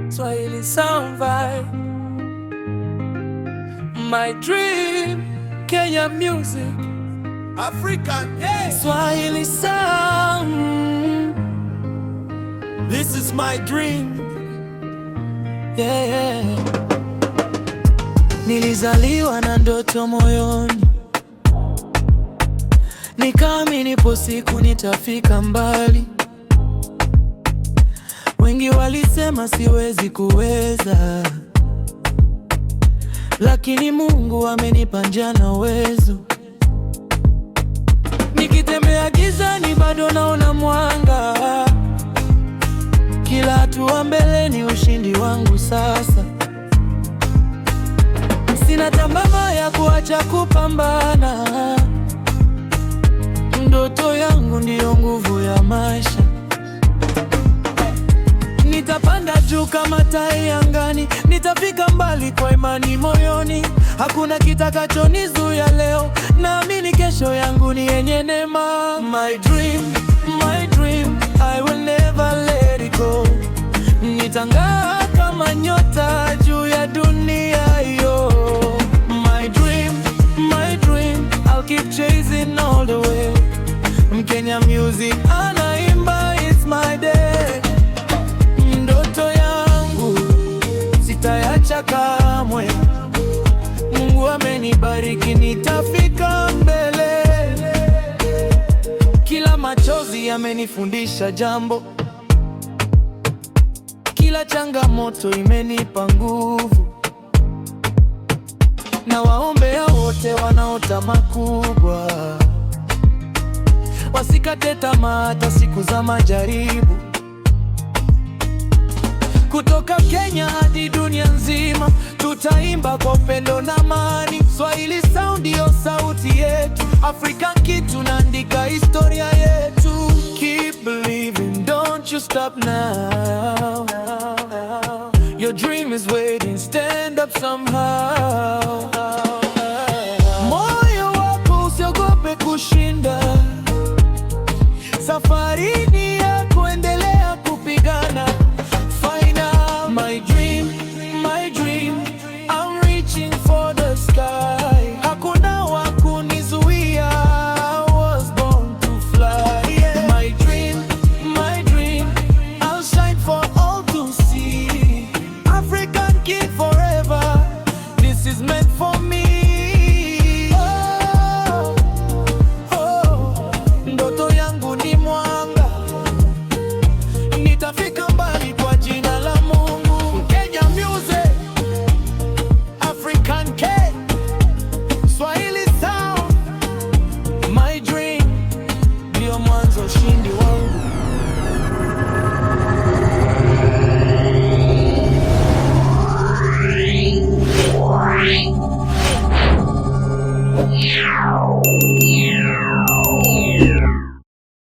Swahili Sound Vibe. My dream, Kenya music, African, yeah. Swahili Sound. This is my dream. Yeah, yeah. Nilizaliwa na ndoto moyoni, nikaamini ipo siku nitafika mbali. Wengi walisema siwezi kuweza, lakini Mungu amenipa njia na uwezo. Nikitembea gizani bado naona mwanga, kila hatua mbele ni ushindi wangu sasa. Sina tamaa ya kuacha kupambana, ndoto yangu ndiyo nguvu ya maisha. Nitapanda juu kama tai angani, nitafika mbali kwa imani moyoni. Hakuna kitakachonizuia leo, naamini kesho yangu ni yenye neema. My dream, I will never let it go. Nitang'aa kama nyota juu ya dunia hiyo. My dream, I'll keep chasing all the way. Mkenya music anaimba, it's my day. Ndoto yangu sitayacha kamwe. Mungu amenibariki, nitafika mbele. Kila machozi yamenifundisha jambo, kila changamoto imenipa nguvu. Na waombea wote wanaota makubwa, wasikate tamaa hata siku za majaribu. Kutoka Kenya hadi dunia nzima, tutaimba kwa upendo na amani. Swahili Sound ndio sauti yetu, African Kid tunaandika historia yetu. Keep believing, don't you stop now. Your dream is waiting, stand up somehow. Moyo wako usiogope kushinda, safari